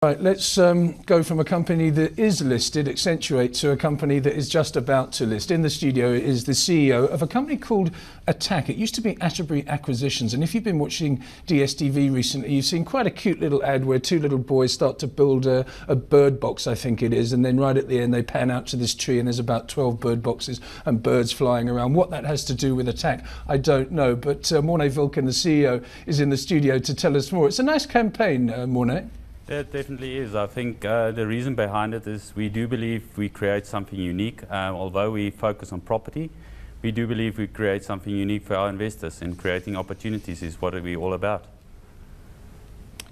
Right, let's go from a company that is listed, Accentuate, to a company that is just about to list. In the studio is the CEO of a company called Attacq. It used to be Atterbury Acquisitions, and if you've been watching DSTV recently, you've seen quite a cute little ad where two little boys start to build a bird box, I think it is, and then right at the end they pan out to this tree and there's about 12 bird boxes and birds flying around. What that has to do with Attacq, I don't know, but Morne Wilken, the CEO, is in the studio to tell us more. It's a nice campaign, Morne. It definitely is. I think the reason behind it is we do believe we create something unique. Although we focus on property, we do believe we create something unique for our investors, and creating opportunities is what we're all about.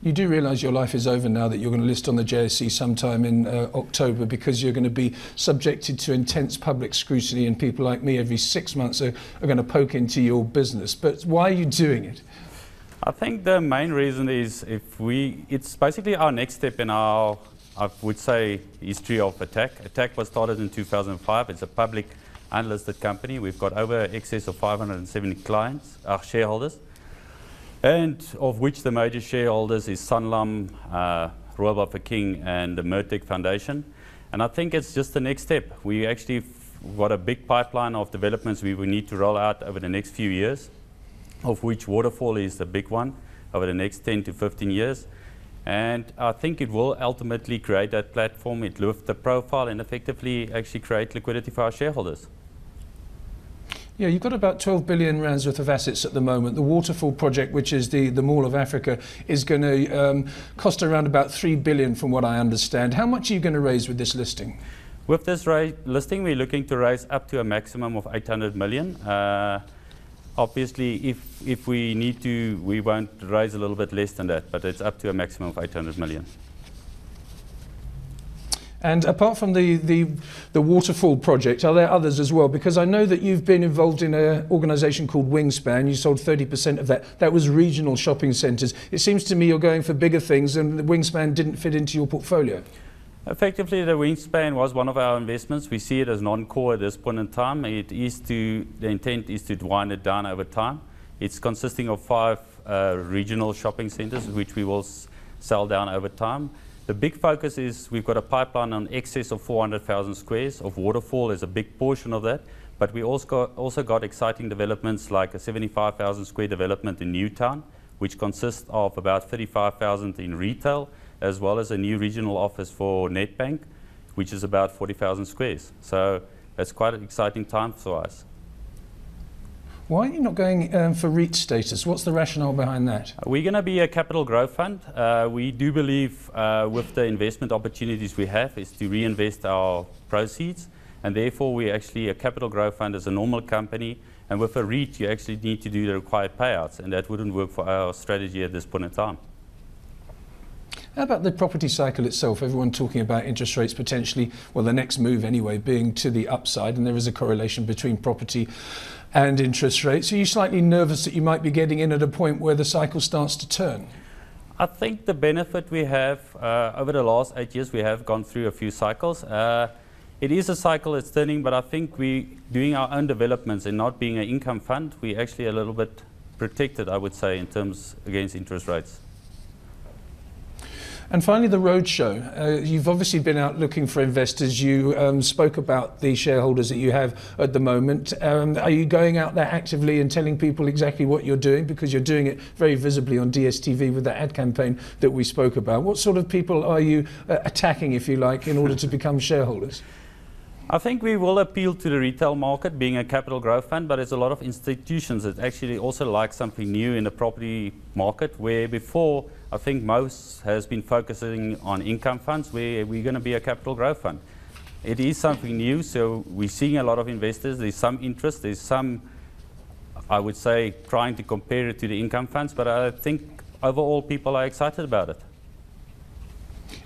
You do realise your life is over now that you're going to list on the JSE sometime in October, because you're going to be subjected to intense public scrutiny, and people like me every 6 months are going to poke into your business. But why are you doing it? I think the main reason is it's basically our next step in our, I would say, history of Attacq. Attacq was started in 2005. It's a public unlisted company. We've got over excess of 570 clients, our shareholders, and of which the major shareholders is Sanlam, Royal Bafokeng and the Attacq Foundation. And I think it's just the next step. We actually got a big pipeline of developments we will need to roll out over the next few years, of which Waterfall is the big one over the next 10 to 15 years. And I think it will ultimately create that platform, it lift the profile and effectively actually create liquidity for our shareholders. Yeah, you've got about 12 billion rands worth of assets at the moment. The Waterfall project, which is the Mall of Africa, is going to cost around about 3 billion from what I understand. How much are you going to raise with this listing? With this listing, we're looking to raise up to a maximum of 800 million. Obviously, if we need to, we won't raise a little bit less than that, but it's up to a maximum of 800 million. And apart from the Waterfall project, are there others as well? Because I know that you've been involved in an organisation called Wingspan. You sold 30% of that. That was regional shopping centres. It seems to me you're going for bigger things, and the Wingspan didn't fit into your portfolio. Effectively, the Wingspan was one of our investments. We see it as non-core at this point in time. The intent is to wind it down over time. It's consisting of 5 regional shopping centres, which we will sell down over time. The big focus is we've got a pipeline on excess of 400,000 squares of Waterfall is a big portion of that. But we also got exciting developments like a 75,000 square development in Newtown, which consists of about 35,000 in retail, as well as a new regional office for Nedbank, which is about 40,000 squares. So that's quite an exciting time for us. Why are you not going for REIT status? What's the rationale behind that? We're going to be a capital growth fund. We do believe with the investment opportunities we have is to reinvest our proceeds, and therefore we're actually a capital growth fund as a normal company. And with a REIT, you actually need to do the required payouts, and that wouldn't work for our strategy at this point in time. How about the property cycle itself? Everyone talking about interest rates potentially, well, the next move anyway, being to the upside, and there is a correlation between property and interest rates. Are you slightly nervous that you might be getting in at a point where the cycle starts to turn? I think the benefit we have over the last 8 years, we have gone through a few cycles. It is a cycle that's turning, but I think we doing our own developments and not being an income fund, we're actually a little bit protected, I would say, in terms against interest rates. And finally, the roadshow. You've obviously been out looking for investors. You spoke about the shareholders that you have at the moment. Are you going out there actively and telling people exactly what you're doing? Because you're doing it very visibly on DSTV with the ad campaign that we spoke about. What sort of people are you attacking, if you like, in order to become shareholders? I think we will appeal to the retail market, being a capital growth fund, but there's a lot of institutions that actually also like something new in the property market, where before I think most has been focusing on income funds, where we're going to be a capital growth fund. It is something new, so we're seeing a lot of investors. There's some interest, there's some, I would say, trying to compare it to the income funds, but I think overall people are excited about it.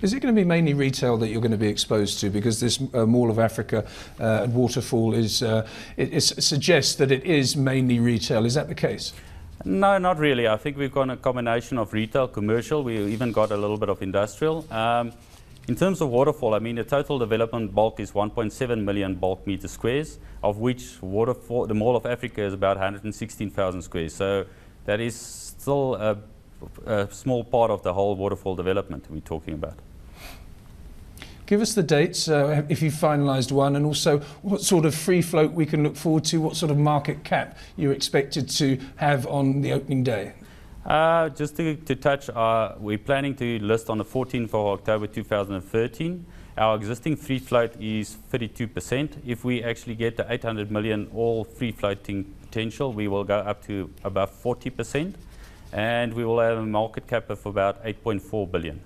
Is it going to be mainly retail that you're going to be exposed to? Because this Mall of Africa and Waterfall it suggests that it is mainly retail. Is that the case? No, not really. I think we've got a combination of retail, commercial. We even got a little bit of industrial. In terms of Waterfall, I mean, the total development bulk is 1.7 million bulk meter squares, of which the Mall of Africa is about 116,000 squares. So that is still a small part of the whole Waterfall development we're talking about. Give us the dates if you've finalised one, and also what sort of free float we can look forward to, what sort of market cap you're expected to have on the opening day. Just to touch, we're planning to list on the 14th of October 2013. Our existing free float is 32%. If we actually get the 800 million all free floating potential, we will go up to above 40%, and we will have a market cap of about 8.4 billion.